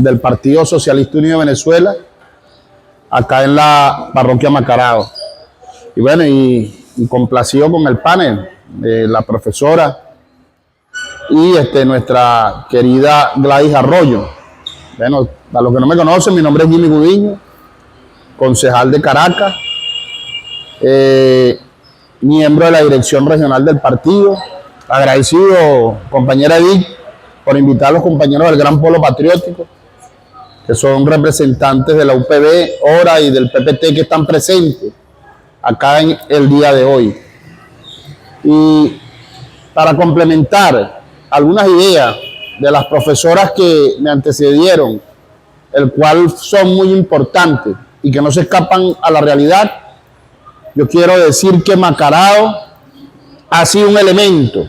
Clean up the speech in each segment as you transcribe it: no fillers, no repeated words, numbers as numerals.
del Partido Socialista Unido de Venezuela, acá en la parroquia Macarao. Y bueno, y complacido con el panel de la profesora y nuestra querida Gladys Arroyo. Bueno, a los que no me conocen, mi nombre es Jimmy Gudiño, concejal de Caracas, miembro de la dirección regional del partido. Agradecido, compañera Edith, por invitar a los compañeros del Gran Polo Patriótico, que son representantes de la UPB, ORA y del PPT que están presentes acá en el día de hoy. Y para complementar algunas ideas de las profesoras que me antecedieron, el cual son muy importantes y que no se escapan a la realidad, yo quiero decir que Macarao ha sido un elemento.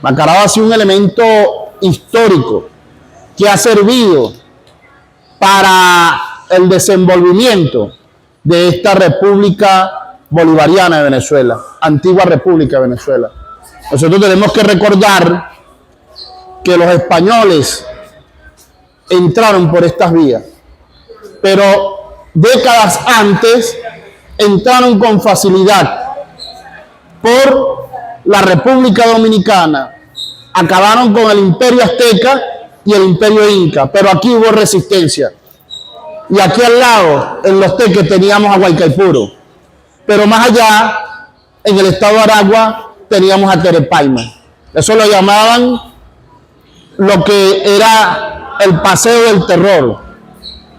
Macarao ha sido un elemento histórico que ha servido para el desenvolvimiento de esta República Bolivariana de Venezuela, antigua República de Venezuela. Nosotros tenemos que recordar que los españoles entraron por estas vías, pero décadas antes entraron con facilidad por la República Dominicana, acabaron con el Imperio Azteca y el Imperio Inca, pero aquí hubo resistencia. Y aquí al lado, en Los Teques, teníamos a Guaycaipuro, pero más allá, en el estado de Aragua, teníamos a Terepaima. Eso lo llamaban lo que era el paseo del terror,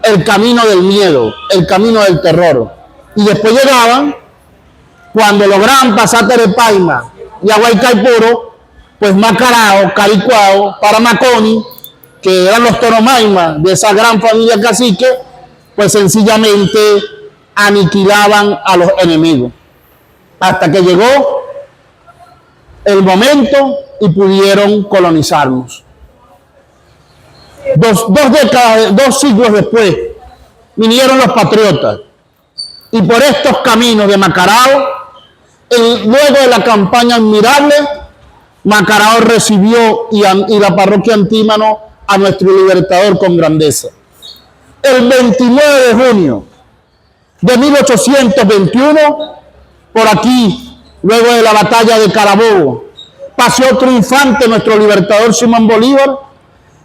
el camino del miedo, el camino del terror. Y después llegaban, cuando lograban pasar Terepaima y a Guaycaipuro, pues Macarao, Caricuao, Paramaconi, que eran los Toromaima de esa gran familia cacique, pues sencillamente aniquilaban a los enemigos. Hasta que llegó el momento y pudieron colonizarnos. Dos siglos después, vinieron los patriotas. Y por estos caminos de Macarao, luego de la campaña admirable, Macarao recibió y la parroquia Antímano a nuestro libertador con grandeza. El 29 de junio de 1821, por aquí, luego de la batalla de Carabobo, paseó triunfante nuestro libertador Simón Bolívar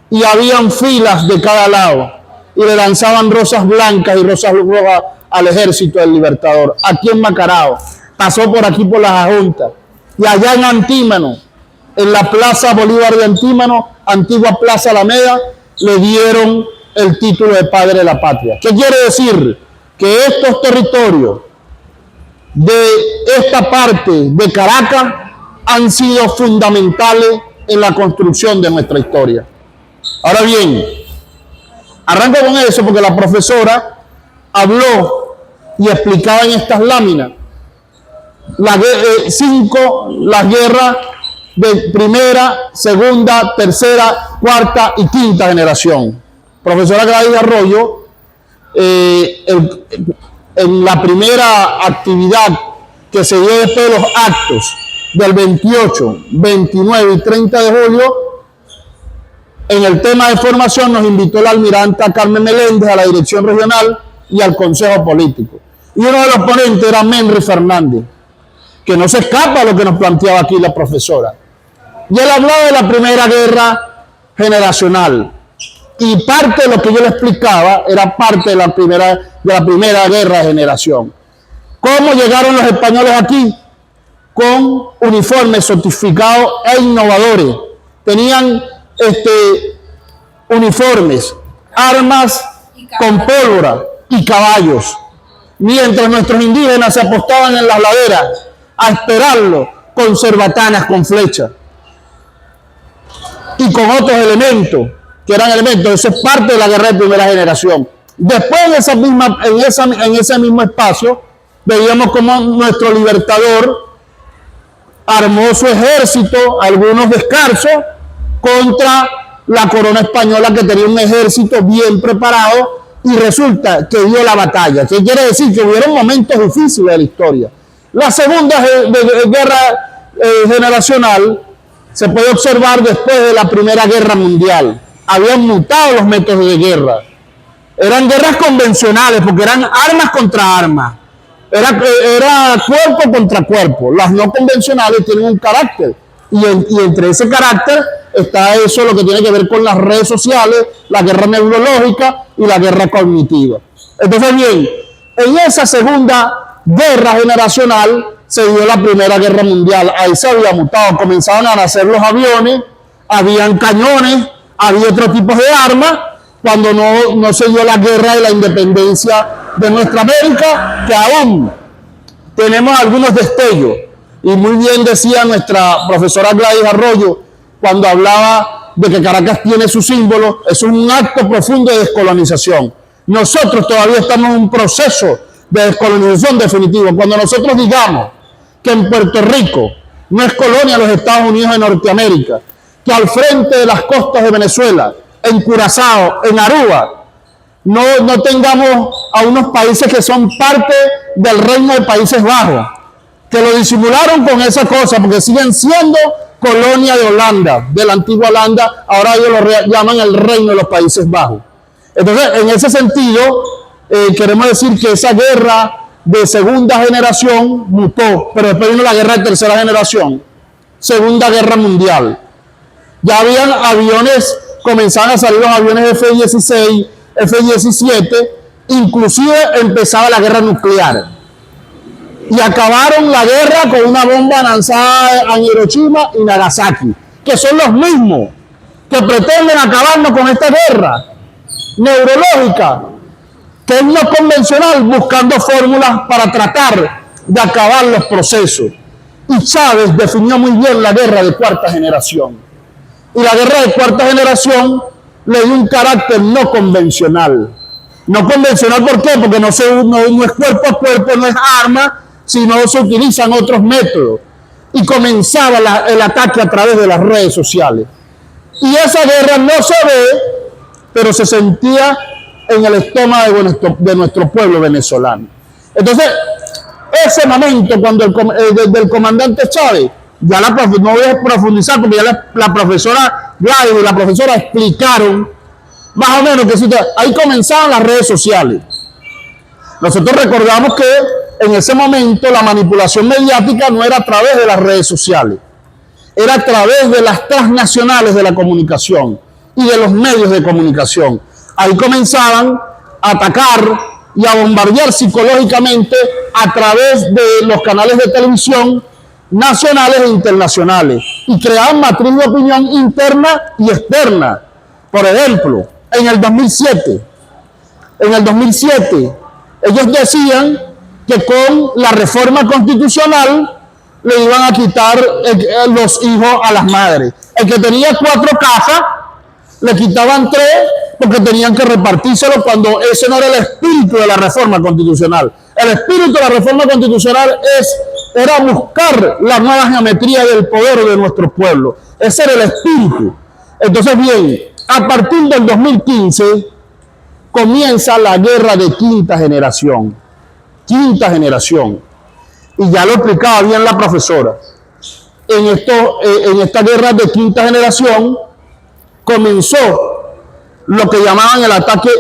y habían filas de cada lado y le lanzaban rosas blancas y rosas rojas al ejército del libertador. Aquí en Macarao, pasó por aquí por las Juntas y allá en Antímano, en la Plaza Bolívar de Antímano, antigua Plaza Alameda, le dieron el título de padre de la patria. ¿Qué quiere decir? Que estos territorios de esta parte de Caracas han sido fundamentales en la construcción de nuestra historia. Ahora bien, arranco con eso porque la profesora habló y explicaba en estas láminas las guerras de primera, segunda, tercera, cuarta y quinta generación. Profesora Gladys Arroyo, en la primera actividad que se dio después de los actos del 28, 29 y 30 de julio, en el tema de formación nos invitó la almiranta Carmen Meléndez a la dirección regional y al consejo político. Y uno de los ponentes era Menry Fernández, que no se escapa a lo que nos planteaba aquí la profesora. Y él hablaba de la primera guerra generacional. Y parte de lo que yo le explicaba era parte de la primera guerra de generación. ¿Cómo llegaron los españoles aquí? Con uniformes sofisticados e innovadores. Tenían uniformes, armas con pólvora y caballos. Mientras nuestros indígenas se apostaban en las laderas a esperarlo con cerbatanas, con flechas y con otros elementos que eran elementos. Eso es parte de la guerra de primera generación. Después en ese mismo espacio veíamos cómo nuestro libertador armó su ejército, algunos descalzos, contra la corona española, que tenía un ejército bien preparado, y resulta que dio la batalla. ¿Qué quiere decir? Que hubieron momentos difíciles de la historia. La segunda guerra generacional se puede observar después de la Primera Guerra Mundial. habían mutado los métodos de guerra. Eran guerras convencionales porque eran armas contra armas. Era cuerpo contra cuerpo. Las no convencionales tienen un carácter. Y entre ese carácter está eso, lo que tiene que ver con las redes sociales, la guerra neurológica y la guerra cognitiva. Entonces, bien, en esa segunda guerra generacional se dio la Primera Guerra Mundial. Ahí se había mutado, comenzaban a nacer los aviones, habían cañones, había otro tipo de armas, cuando no se dio la guerra de la independencia de nuestra América, que aún tenemos algunos destellos. Y muy bien decía nuestra profesora Gladys Arroyo, cuando hablaba de que Caracas tiene su símbolo, es un acto profundo de descolonización. Nosotros todavía estamos en un proceso de descolonización definitivo. Cuando nosotros digamos que en Puerto Rico no es colonia de los Estados Unidos de Norteamérica, que al frente de las costas de Venezuela, en Curazao, en Aruba, no tengamos a unos países que son parte del Reino de Países Bajos, que lo disimularon con esa cosa, porque siguen siendo colonia de Holanda, de la antigua Holanda, ahora ellos lo llaman el Reino de los Países Bajos. Entonces, en ese sentido, queremos decir que esa guerra de segunda generación mutó, pero después vino la guerra de tercera generación, Segunda Guerra Mundial. Ya habían aviones, comenzaban a salir los aviones F-16, F-17, inclusive empezaba la guerra nuclear. Y acabaron la guerra con una bomba lanzada en Hiroshima y Nagasaki, que son los mismos que pretenden acabarnos con esta guerra neurológica, que es no convencional, buscando fórmulas para tratar de acabar los procesos. Y Chávez definió muy bien la guerra de cuarta generación. Y la guerra de cuarta generación le dio un carácter no convencional. No convencional, ¿por qué? Porque no es cuerpo a cuerpo, no es arma, sino se utilizan otros métodos. Y comenzaba el ataque a través de las redes sociales. Y esa guerra no se ve, pero se sentía en el estómago de nuestro pueblo venezolano. Entonces, ese momento cuando del comandante Chávez, ya no voy a profundizar porque ya la profesora Gladys y la profesora explicaron más o menos que ahí comenzaban las redes sociales. Nosotros recordamos que en ese momento la manipulación mediática no era a través de las redes sociales, era a través de las transnacionales de la comunicación y de los medios de comunicación. Ahí comenzaban a atacar y a bombardear psicológicamente a través de los canales de televisión nacionales e internacionales y creaban matriz de opinión interna y externa. Por ejemplo, en el 2007, ellos decían que con la reforma constitucional le iban a quitar los hijos a las madres. El que tenía 4 casas, le quitaban 3 porque tenían que repartírselo, cuando ese no era el espíritu de la reforma constitucional. El espíritu de la reforma constitucional era buscar la nueva geometría del poder de nuestro pueblo. Ese era el espíritu. Entonces, bien, a partir del 2015 comienza la guerra de quinta generación. Y ya lo explicaba bien la profesora. En esta guerra de quinta generación comenzó lo que llamaban el ataque,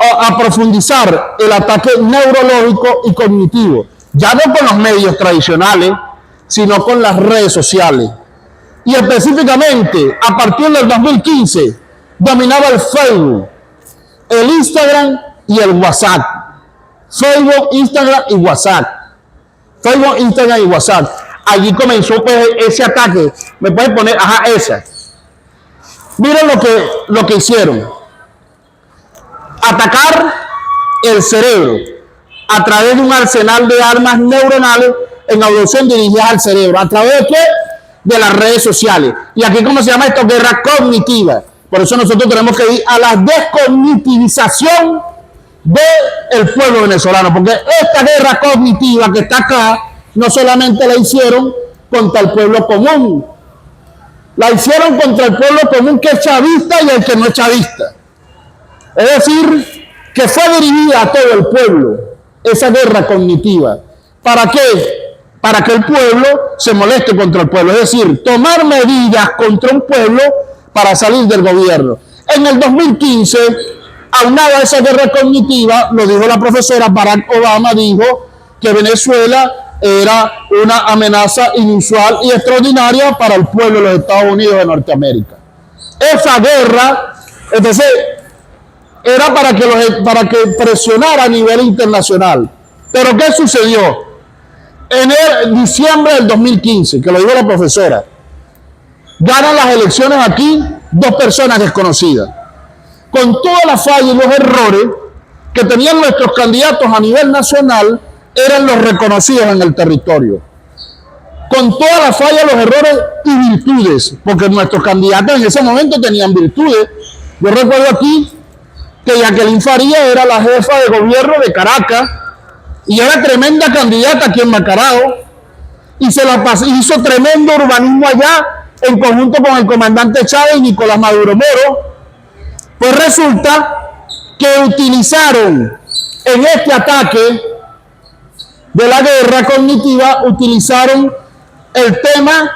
a profundizar el ataque neurológico y cognitivo, ya no con los medios tradicionales, sino con las redes sociales. Y específicamente, a partir del 2015, dominaba el Facebook, el Instagram y el WhatsApp. Facebook, Instagram y WhatsApp. Facebook, Instagram y WhatsApp. Allí comenzó pues ese ataque. Me puedes poner, esa. Miren lo que hicieron. Atacar el cerebro a través de un arsenal de armas neuronales en audición dirigidas al cerebro. ¿A través de qué? De las redes sociales. Y aquí, ¿cómo se llama esto? Guerra cognitiva. Por eso nosotros tenemos que ir a la descognitivización del pueblo venezolano. Porque esta guerra cognitiva que está acá, no solamente la hicieron contra el pueblo común, la hicieron contra el pueblo común que es chavista y el que no es chavista. Es decir, que fue dirigida a todo el pueblo, esa guerra cognitiva. ¿Para qué? Para que el pueblo se moleste contra el pueblo. Es decir, tomar medidas contra un pueblo para salir del gobierno. En el 2015, aunado a esa guerra cognitiva, lo dijo la profesora, Barack Obama dijo que Venezuela era una amenaza inusual y extraordinaria para el pueblo de los Estados Unidos de Norteamérica. Esa guerra, entonces, era para que presionara a nivel internacional. Pero ¿qué sucedió? En el diciembre del 2015, que lo dijo la profesora, ganan las elecciones aquí dos personas desconocidas. Con todas las fallas y los errores que tenían nuestros candidatos a nivel nacional, eran los reconocidos en el territorio. Con todas las fallas, los errores y virtudes, porque nuestros candidatos en ese momento tenían virtudes. Yo recuerdo aquí que Jacqueline Faría era la jefa de gobierno de Caracas y era tremenda candidata aquí en Macarao y se la hizo tremendo urbanismo allá en conjunto con el comandante Chávez y Nicolás Maduro Moro. Pues resulta que utilizaron en este ataque de la guerra cognitiva, utilizaron el tema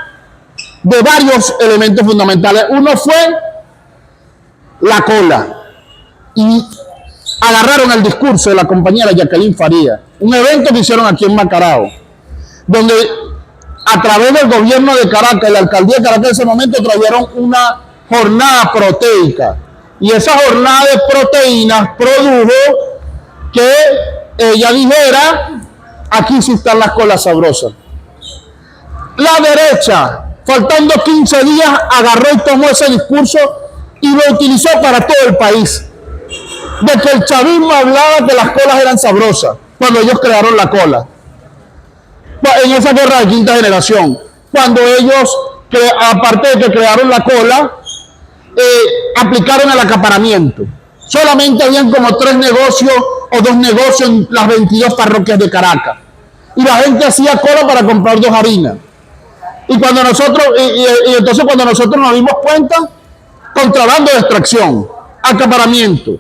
de varios elementos fundamentales. Uno fue la cola y agarraron el discurso de la compañera Jacqueline Faría, un evento que hicieron aquí en Macarao, donde a través del gobierno de Caracas y la alcaldía de Caracas en ese momento trajeron una jornada proteica y esa jornada de proteínas produjo que ella dijera: aquí sí están las colas sabrosas. La derecha, faltando 15 días, agarró y tomó ese discurso y lo utilizó para todo el país. De que el chavismo hablaba que las colas eran sabrosas, cuando ellos crearon la cola. En esa guerra de quinta generación, cuando ellos, aparte de que crearon la cola, aplicaron el acaparamiento. Solamente habían como 3 negocios o 2 negocios en las 22 parroquias de Caracas. Y la gente hacía cola para comprar 2 harinas. Y cuando nosotros, entonces cuando nosotros nos dimos cuenta, contrabando de extracción, acaparamiento,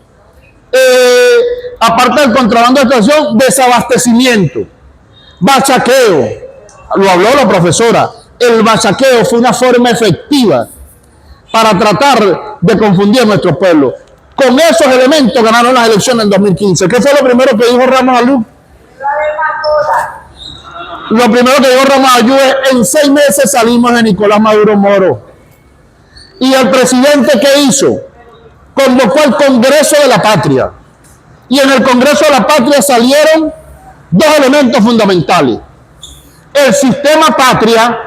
aparte del contrabando de extracción, desabastecimiento, bachaqueo, lo habló la profesora, el bachaqueo fue una forma efectiva para tratar de confundir a nuestro pueblo. Con esos elementos ganaron las elecciones en 2015. ¿Qué fue lo primero que dijo Ramos Alú? Lo primero que dijo Ramos Alú es: en 6 meses salimos de Nicolás Maduro Moro. Y el presidente, ¿qué hizo? Convocó al Congreso de la Patria. Y en el Congreso de la Patria salieron 2 elementos fundamentales: el sistema patria,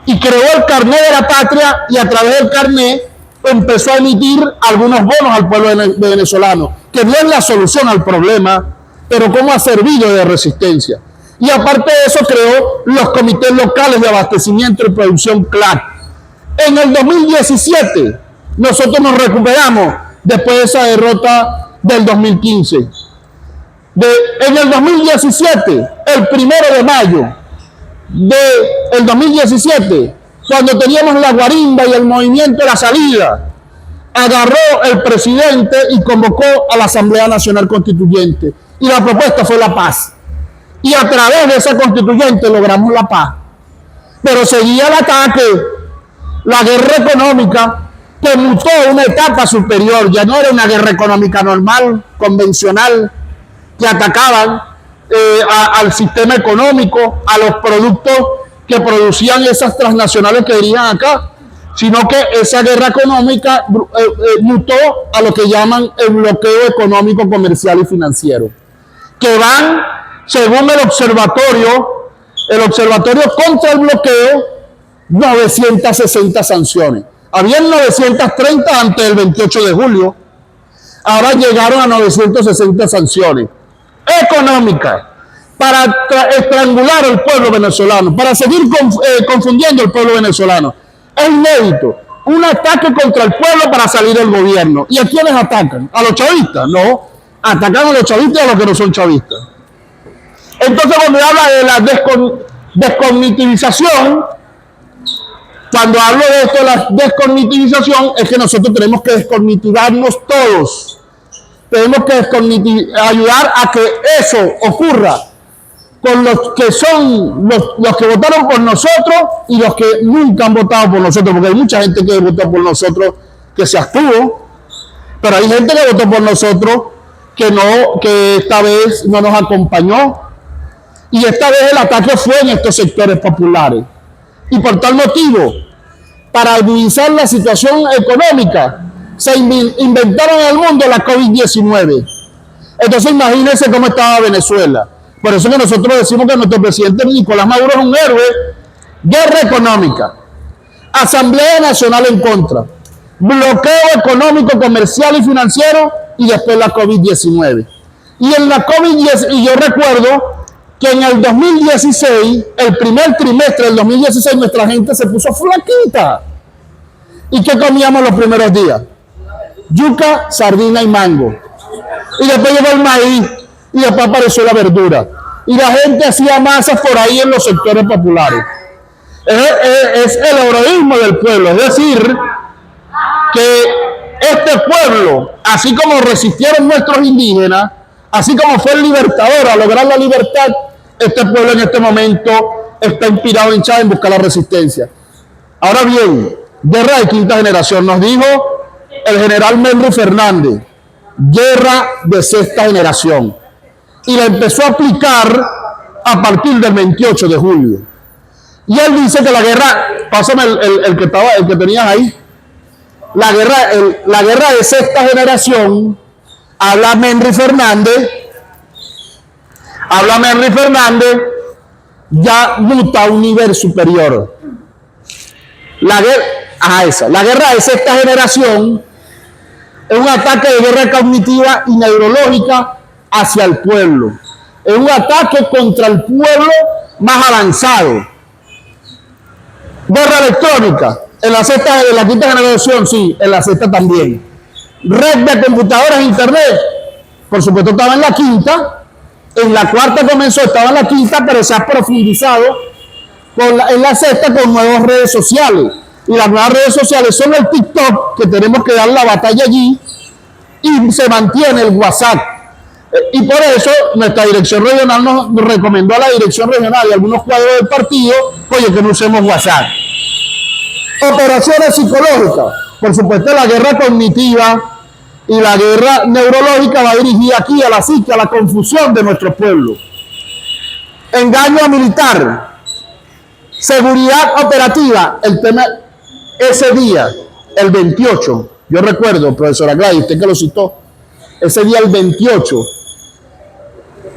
y creó el carnet de la patria, y a través del carnet empezó a emitir algunos bonos al pueblo venezolano, que no es la solución al problema, pero cómo ha servido de resistencia. Y aparte de eso, creó los comités locales de abastecimiento y producción CLAC. En el 2017, nosotros nos recuperamos después de esa derrota del 2015. En el 2017, el 1 de mayo del 2017, cuando teníamos la guarimba y el movimiento de la salida, agarró el presidente y convocó a la Asamblea Nacional Constituyente. Y la propuesta fue la paz. Y a través de esa constituyente logramos la paz. Pero seguía el ataque, la guerra económica, que mutó a una etapa superior. Ya no era una guerra económica normal, convencional, que atacaban al sistema económico, a los productos que producían esas transnacionales que venían acá, sino que esa guerra económica mutó a lo que llaman el bloqueo económico, comercial y financiero, que van, según el observatorio contra el bloqueo, 960 sanciones. Habían 930 antes del 28 de julio, ahora llegaron a 960 sanciones económicas para estrangular al pueblo venezolano, para seguir confundiendo al pueblo venezolano. Es inédito, un ataque contra el pueblo para salir del gobierno. ¿Y a quiénes atacan? ¿A los chavistas? No, atacan a los chavistas y a los que no son chavistas. Entonces, cuando habla de la descognitivización, cuando hablo de esto de la descognitivización, es que nosotros tenemos que descognitivarnos todos. Tenemos que ayudar a que eso ocurra por los que son los que votaron por nosotros y los que nunca han votado por nosotros, porque hay mucha gente que votó por nosotros que se abstuvo, pero hay gente que votó por nosotros que esta vez no nos acompañó, y esta vez el ataque fue en estos sectores populares. Y por tal motivo, para minimizar la situación económica, se inventaron en el mundo la COVID-19. Entonces imagínense cómo estaba Venezuela. Por eso que nosotros decimos que nuestro presidente Nicolás Maduro es un héroe. Guerra económica, Asamblea Nacional en contra, bloqueo económico, comercial y financiero, y después la COVID-19. Y en la COVID-19, y yo recuerdo que en el 2016, el primer trimestre del 2016, nuestra gente se puso flaquita. ¿Y qué comíamos los primeros días? Yuca, sardina y mango. Y después llegó el maíz, y después apareció la verdura. Y la gente hacía masas por ahí en los sectores populares. Es el heroísmo del pueblo, es decir, que este pueblo, así como resistieron nuestros indígenas, así como fue el libertador a lograr la libertad, este pueblo en este momento está inspirado en buscar la resistencia. Ahora bien, guerra de quinta generación, nos dijo el general Henry Fernández, guerra de sexta generación, y la empezó a aplicar a partir del 28 de julio. Y él dice que la guerra, pásame el que tenías ahí, la guerra de sexta generación, habla Henry Fernández, ya muta a un nivel superior. La guerra de sexta generación es un ataque de guerra cognitiva y neurológica hacia el pueblo. Es un ataque contra el pueblo más avanzado. Guerra electrónica, en la quinta generación, sí, en la sexta también. Red de computadoras e internet, por supuesto estaba en la quinta, en la cuarta comenzó, estaba en la quinta, pero se ha profundizado en la sexta con nuevas redes sociales. Y las nuevas redes sociales son el TikTok, que tenemos que dar la batalla allí, y se mantiene el WhatsApp. Y por eso nuestra dirección regional nos recomendó a la dirección regional y algunos cuadros del partido, oye, que no usemos WhatsApp. Operaciones psicológicas, por supuesto la guerra cognitiva y la guerra neurológica va dirigida aquí a la psique, a la confusión de nuestro pueblo. Engaño militar, seguridad operativa, el tema ese día, el 28, yo recuerdo, profesora Gladys, usted que lo citó, ese día el 28,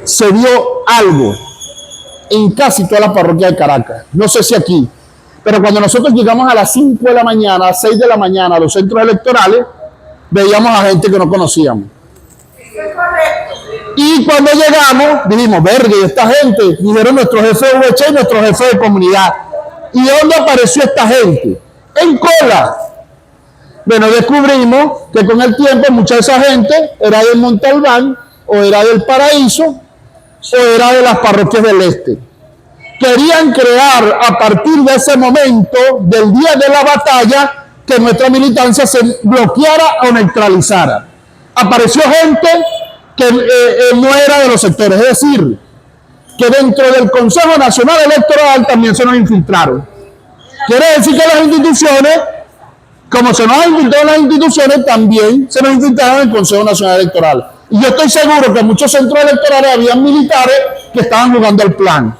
se vio algo en casi toda la parroquia de Caracas, no sé si aquí, pero cuando nosotros llegamos a las 5 de la mañana, a 6 de la mañana a los centros electorales, veíamos a gente que no conocíamos. Y cuando llegamos, dijimos, verga, y esta gente, dijeron nuestros jefes de VH y nuestros jefes de comunidad. ¿Y de dónde apareció esta gente? En cola. Bueno, descubrimos que con el tiempo mucha de esa gente era del Montalbán, o era del Paraíso, o era de las parroquias del este. Querían crear a partir de ese momento, del día de la batalla, que nuestra militancia se bloqueara o neutralizara. Apareció gente que no era de los sectores, es decir, que dentro del Consejo Nacional Electoral también se nos infiltraron. Quiere decir que las instituciones, como se nos han infiltrado las instituciones, también se nos infiltraron en el Consejo Nacional Electoral. Y yo estoy seguro que en muchos centros electorales había militares que estaban jugando el plan.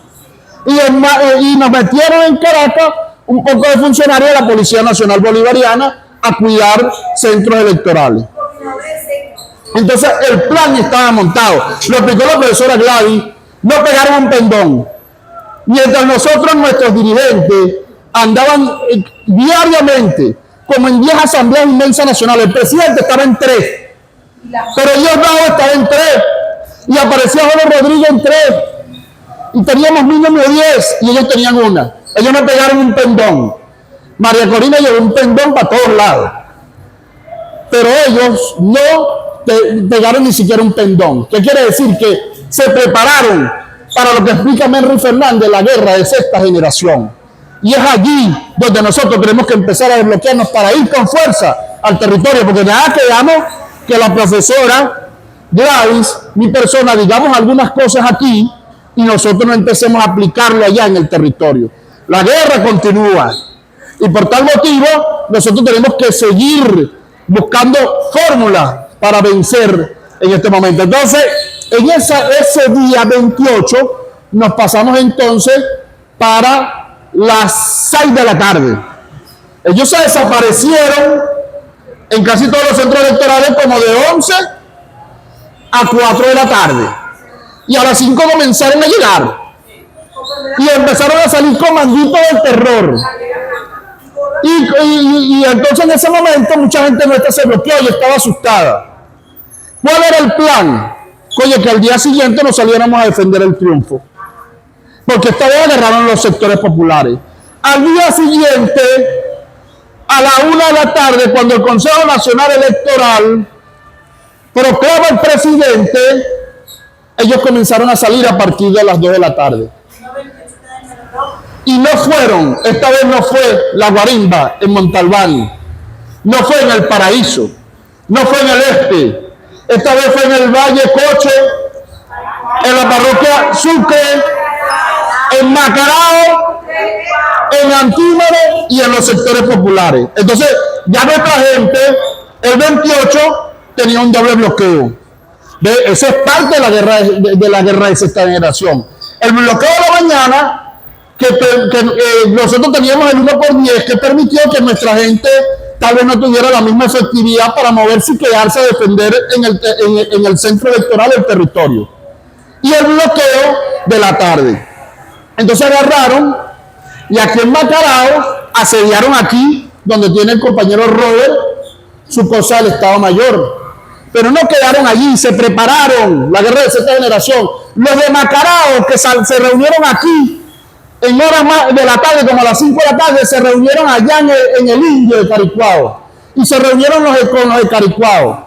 Y nos metieron en Caracas un poco de funcionarios de la Policía Nacional Bolivariana a cuidar centros electorales. Entonces el plan estaba montado. Lo explicó la profesora Gladys, no pegaron un pendón. Mientras nosotros, nuestros dirigentes, andaban diariamente, como en 10 asambleas inmensas nacionales. El presidente estaba en 3, pero yo no estaba en 3, y aparecía Jorge Rodríguez en 3, y teníamos mínimo 10, y ellos tenían una. Ellos no pegaron un pendón. María Corina llevó un pendón para todos lados, pero ellos no pegaron ni siquiera un pendón. ¿Qué quiere decir? Que se prepararon para lo que explica Henry Fernández, la guerra de sexta generación. Y es allí donde nosotros tenemos que empezar a desbloquearnos para ir con fuerza al territorio, porque nada quedamos que la profesora Gladys, mi persona, digamos algunas cosas aquí y nosotros no empecemos a aplicarlo allá en el territorio. La guerra continúa y por tal motivo nosotros tenemos que seguir buscando fórmulas para vencer en este momento. Entonces, en ese día 28 nos pasamos entonces para las 6 de la tarde. Ellos se desaparecieron en casi todos los centros electorales como de 11 a 4 de la tarde. Y a las 5 comenzaron a llegar. Y empezaron a salir comanditos del terror. Y entonces en ese momento mucha gente nuestra se bloqueó y estaba asustada. ¿Cuál era el plan? Oye, que al día siguiente nos saliéramos a defender el triunfo. Porque esta vez agarraron los sectores populares. Al día siguiente, a la 1 de la tarde, cuando el Consejo Nacional Electoral proclama al presidente, ellos comenzaron a salir a partir de las 2 de la tarde. Y no fueron, esta vez no fue la guarimba en Montalbán, no fue en el Paraíso, no fue en el Este, esta vez fue en el Valle Coche, en la parroquia Sucre, en Macarao, en Antímano y en los sectores populares. Entonces, ya nuestra gente, el 28, tenía un doble bloqueo. Eso es parte de la guerra de sexta generación. El bloqueo de la mañana, que nosotros teníamos el 1/10, que permitió que nuestra gente tal vez no tuviera la misma efectividad para moverse y quedarse a defender en el centro electoral del territorio. Y el bloqueo de la tarde. Entonces agarraron y aquí en Macarao asediaron aquí, donde tiene el compañero Robert su cosa del Estado Mayor. Pero no quedaron allí, se prepararon, la guerra de sexta generación. Los de Macarao que se reunieron aquí en horas más de la tarde, como a las 5 de la tarde, se reunieron allá en el Indio de Caricuao. Y se reunieron con los de Caricuao.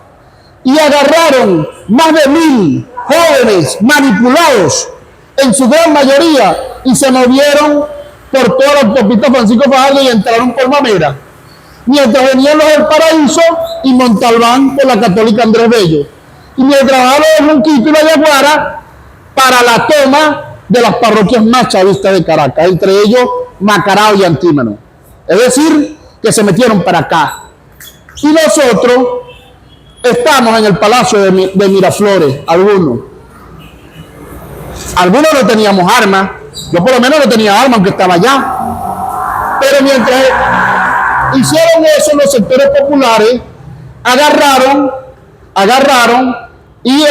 Y agarraron más de 1000 jóvenes manipulados, en su gran mayoría, y se movieron por toda la autopista Francisco Fajardo y entraron por Mamera. Mientras venían los del Paraíso y Montalbán por la Católica Andrés Bello. Y mientras bajaban los de Junquito y la Yaguara para la toma de las parroquias más chavistas de Caracas, entre ellos Macarao y Antímano. Es decir, que se metieron para acá. Y nosotros estamos en el Palacio de Miraflores, algunos no teníamos armas, yo por lo menos no tenía armas, aunque estaba allá. Pero mientras hicieron eso, los sectores populares agarraron y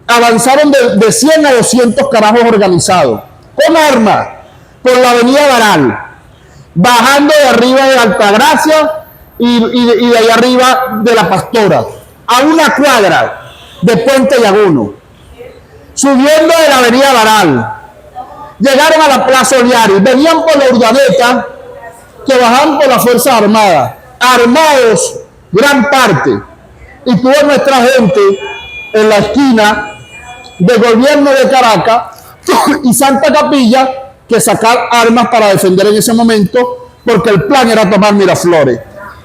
avanzaron de 100 a 200 carajos organizados, con armas, por la avenida Baral, bajando de arriba de Altagracia y de allá arriba de la Pastora, a una cuadra de Puente Llaguno, subiendo de la avenida Baral, llegaron a la Plaza Oliari, venían por la Urdaneta, que bajaban por las Fuerzas Armadas, armados gran parte, y tuvo nuestra gente en la esquina del gobierno de Caracas y Santa Capilla que sacar armas para defender en ese momento, porque el plan era tomar Miraflores.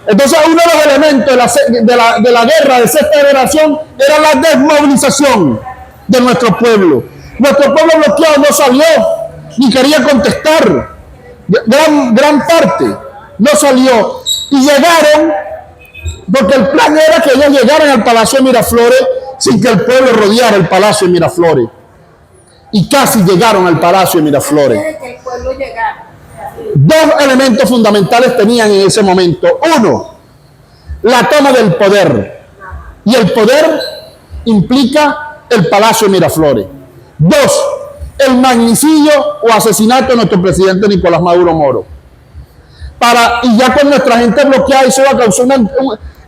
Entonces uno de los elementos de la guerra de sexta generación era la desmovilización de nuestro pueblo. Nuestro pueblo bloqueado no salió, ni quería contestar. Gran parte no salió. Y llegaron, porque el plan era que ellos llegaran al Palacio de Miraflores sin que el pueblo rodeara el Palacio de Miraflores. Y casi llegaron al Palacio de Miraflores. Dos elementos fundamentales tenían en ese momento. Uno, la toma del poder. Y el poder implica el Palacio de Miraflores. Dos, el magnicidio o asesinato de nuestro presidente Nicolás Maduro Moro. Y ya con nuestra gente bloqueada, eso va a causar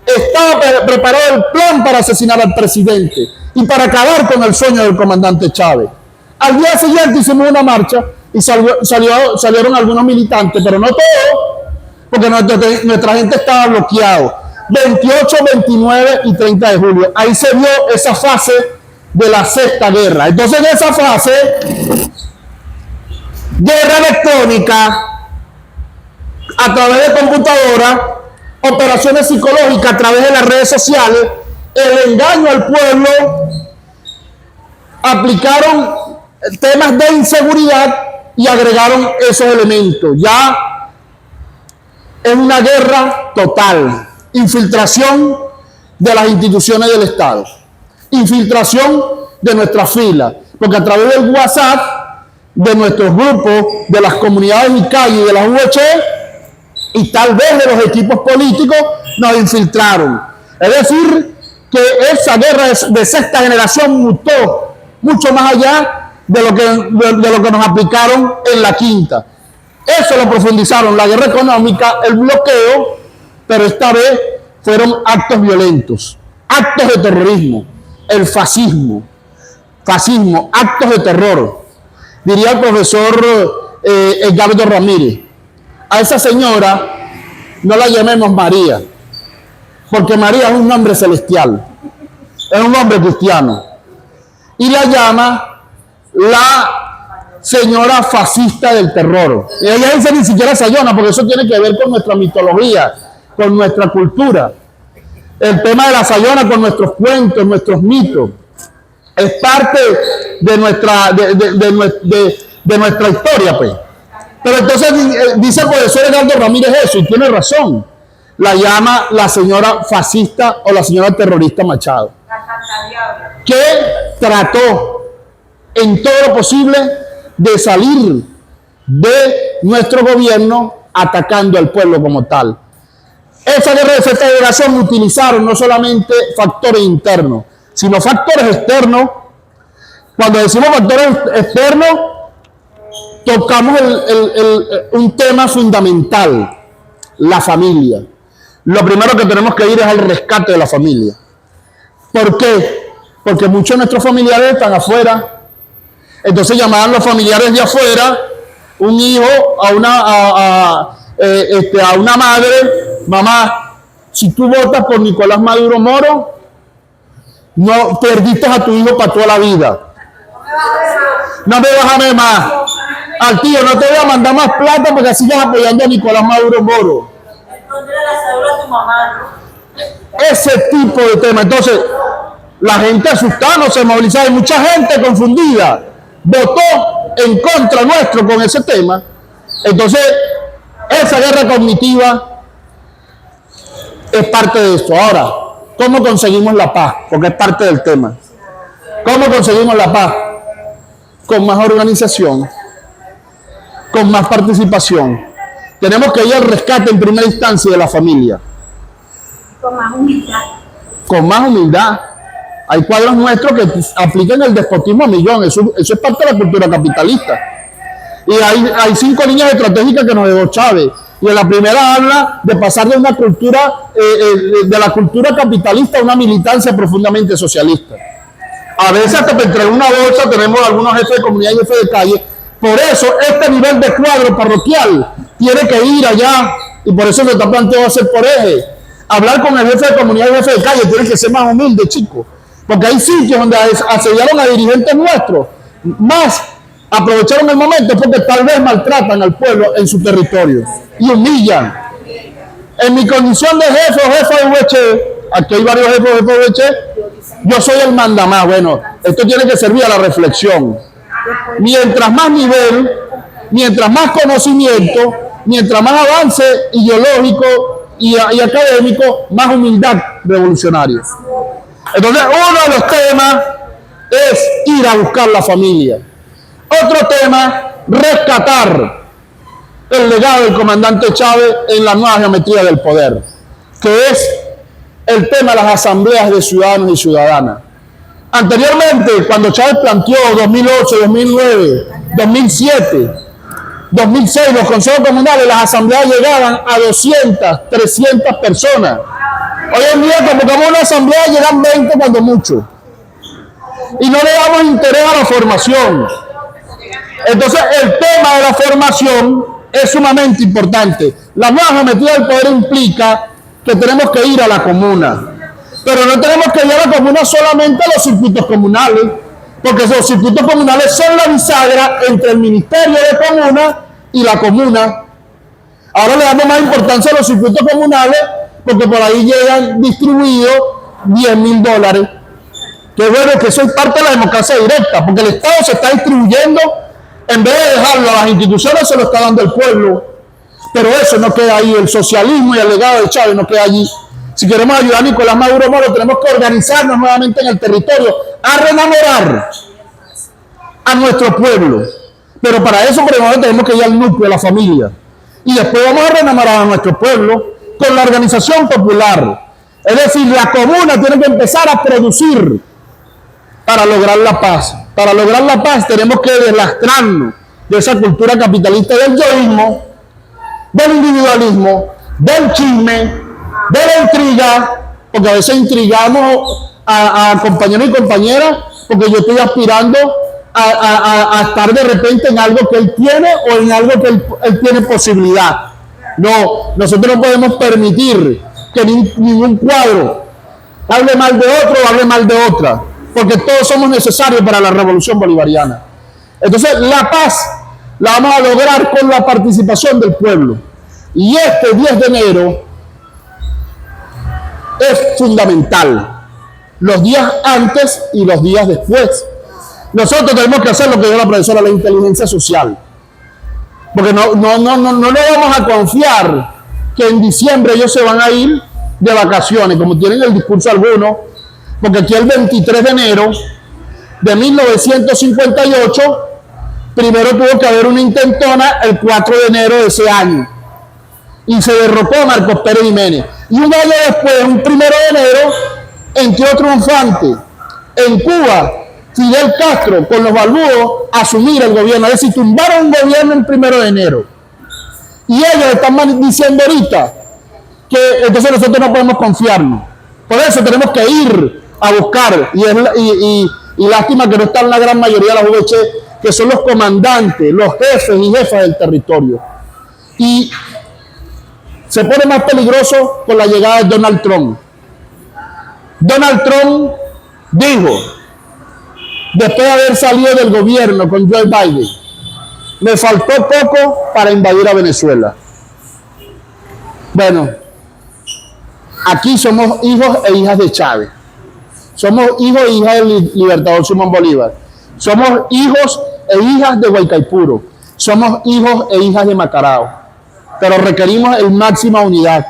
estaba preparado el plan para asesinar al presidente y para acabar con el sueño del comandante Chávez. Al día siguiente hicimos una marcha y salieron algunos militantes, pero no todos, porque nuestra gente estaba bloqueado. 28, 29 y 30 de julio. Ahí se vio esa fase de la sexta guerra. Entonces en esa fase, guerra electrónica, a través de computadoras, operaciones psicológicas a través de las redes sociales, el engaño al pueblo, aplicaron temas de inseguridad y agregaron esos elementos. Ya es una guerra total, infiltración de las instituciones del Estado, infiltración de nuestra fila, porque a través del WhatsApp, de nuestros grupos, de las comunidades y calles, de las UH y tal vez de los equipos políticos, nos infiltraron. Es decir, que esa guerra de sexta generación mutó mucho más allá de lo que nos aplicaron en la quinta. Eso lo profundizaron, la guerra económica, el bloqueo, pero esta vez fueron actos violentos, actos de terrorismo, el fascismo, actos de terror. Diría el profesor Edgardo Ramírez, a esa señora no la llamemos María, porque María es un nombre celestial, es un nombre cristiano, y la llama la señora fascista del terror. Y ella dice ni siquiera sayona, porque eso tiene que ver con nuestra mitología, con nuestra cultura. El tema de la sayona con nuestros cuentos, nuestros mitos, es parte de nuestra, de nuestra historia, pues. Pero entonces dice el profesor Edgardo Ramírez eso, y tiene razón. La llama la señora fascista o la señora terrorista Machado, que trató en todo lo posible de salir de nuestro gobierno atacando al pueblo como tal. Esa guerra de sexta generación utilizaron no solamente factores internos, sino factores externos. Cuando decimos factores externos, tocamos un tema fundamental, la familia. Lo primero que tenemos que ir es al rescate de la familia. ¿Por qué? Porque muchos de nuestros familiares están afuera. Entonces llamaban los familiares de afuera, un hijo a una madre, mamá, si tú votas por Nicolás Maduro Moro, no perdiste a tu hijo para toda la vida. No me vas a ver más. Al tío, no te voy a mandar más plata porque sigas apoyando a Nicolás Maduro Moro. Ese tipo de tema. Entonces, la gente asustada, no se movilizaba, y mucha gente confundida votó en contra nuestro con ese tema. Entonces, esa guerra cognitiva es parte de eso. Ahora, ¿cómo conseguimos la paz? Porque es parte del tema. ¿Cómo conseguimos la paz? Con más organización, con más participación. Tenemos que ir al rescate en primera instancia de la familia. Con más humildad. Con más humildad. Hay cuadros nuestros que aplican el despotismo a millón. Eso es parte de la cultura capitalista. Y hay 5 líneas estratégicas que nos dejó Chávez. Y en la primera habla de pasar de una cultura, de la cultura capitalista a una militancia profundamente socialista. A veces hasta para entregar una bolsa tenemos algunos jefes de comunidad y jefes de calle. Por eso este nivel de cuadro parroquial tiene que ir allá. Y por eso se está planteado hacer por eje. Hablar con el jefe de comunidad y jefe de calle tiene que ser más humilde, chicos. Porque hay sitios donde asediaron a dirigentes nuestros, más aprovecharon el momento porque tal vez maltratan al pueblo en su territorio y humillan. En mi condición de jefe o jefa de UH, aquí hay varios jefes de UH, yo soy el mandamás. Bueno, esto tiene que servir a la reflexión. Mientras más nivel, mientras más conocimiento, mientras más avance ideológico y académico, más humildad revolucionaria. Entonces, uno de los temas es ir a buscar la familia. Otro tema, rescatar el legado del comandante Chávez en la nueva geometría del poder, que es el tema de las asambleas de ciudadanos y ciudadanas. Anteriormente, cuando Chávez planteó 2008, 2009, 2007, 2006, los consejos comunales, las asambleas llegaban a 200, 300 personas. Hoy en día convocamos una asamblea, llegan 20 cuando mucho. Y no le damos interés a la formación. Entonces el tema de la formación es sumamente importante. La nueva geometría del poder implica que tenemos que ir a la comuna. Pero no tenemos que ir a la comuna solamente a los circuitos comunales, porque los circuitos comunales son la bisagra entre el Ministerio de Comuna y la comuna. Ahora le damos más importancia a los circuitos comunales porque por ahí llegan distribuidos $10,000. Qué bueno que eso es parte de la democracia directa, porque el Estado se está distribuyendo, en vez de dejarlo a las instituciones, se lo está dando el pueblo. Pero eso no queda ahí, el socialismo y el legado de Chávez no queda allí. Si queremos ayudar a Nicolás Maduro Moro, tenemos que organizarnos nuevamente en el territorio, a reenamorar a nuestro pueblo. Pero para eso primero tenemos que ir al núcleo, a la familia. Y después vamos a reenamorar a nuestro pueblo con la organización popular. Es decir, la comuna tiene que empezar a producir para lograr la paz. Para lograr la paz tenemos que deslastrarnos de esa cultura capitalista del yoísmo, del individualismo, del chisme, de la intriga, porque a veces intrigamos a compañeros y compañeras, porque yo estoy aspirando a estar de repente en algo que él tiene o en algo que él tiene posibilidad. No, nosotros no podemos permitir que ningún cuadro hable mal de otro o hable mal de otra, porque todos somos necesarios para la revolución bolivariana. Entonces, la paz la vamos a lograr con la participación del pueblo. Y este 10 de enero es fundamental. Los días antes y los días después. Nosotros tenemos que hacer lo que dio la profesora, la inteligencia social. Porque no vamos a confiar que en diciembre ellos se van a ir de vacaciones, como tienen el discurso algunos, porque aquí el 23 de enero de 1958, primero tuvo que haber una intentona el 4 de enero de ese año, y se derrocó a Marcos Pérez Jiménez. Y un año después, un 1 de enero, entró triunfante en Cuba Fidel Castro con los balbúos a asumir el gobierno, es decir, tumbaron un gobierno el 1 de enero. Y ellos están diciendo ahorita que entonces nosotros no podemos confiarnos. Por eso tenemos que ir a buscar, y lástima que no están la gran mayoría de las VC, que son los comandantes, los jefes y jefas del territorio. Y se pone más peligroso con la llegada de Donald Trump. Donald Trump dijo, después de haber salido del gobierno con Joe Biden, me faltó poco para invadir a Venezuela. Bueno, aquí somos hijos e hijas de Chávez. Somos hijos e hijas del libertador Simón Bolívar. Somos hijos e hijas de Guaycaipuro. Somos hijos e hijas de Macarao. Pero requerimos el máxima unidad.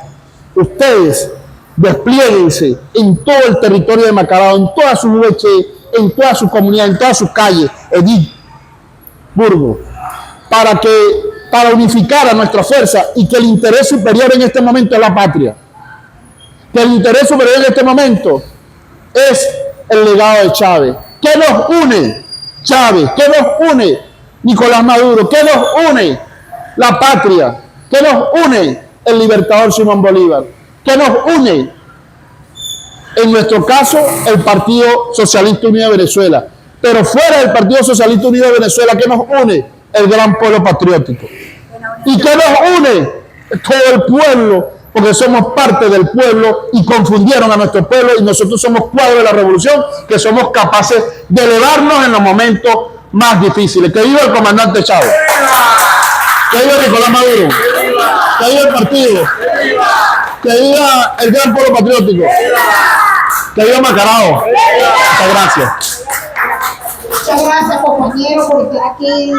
Ustedes desplieguense en todo el territorio de Macarao, en todas sus VC, en toda su comunidad, en todas sus calles, Edith, Burgo, para unificar a nuestra fuerza y que el interés superior en este momento es la patria. Que el interés superior en este momento es el legado de Chávez. ¿Qué nos une Chávez? ¿Qué nos une Nicolás Maduro? ¿Qué nos une la patria? ¿Qué nos une el libertador Simón Bolívar? ¿Qué nos une, en nuestro caso, el Partido Socialista Unido de Venezuela? Pero fuera del Partido Socialista Unido de Venezuela, ¿qué nos une? El gran pueblo patriótico. ¿Y qué nos une? Todo el pueblo, porque somos parte del pueblo y confundieron a nuestro pueblo, y nosotros somos cuadro de la revolución, que somos capaces de elevarnos en los momentos más difíciles. Que viva el comandante Chávez. Que viva Nicolás Maduro. Que viva el partido. Que viva el gran pueblo patriótico. Que viva Macarao. Muchas gracias. Muchas gracias, compañero, por estar aquí.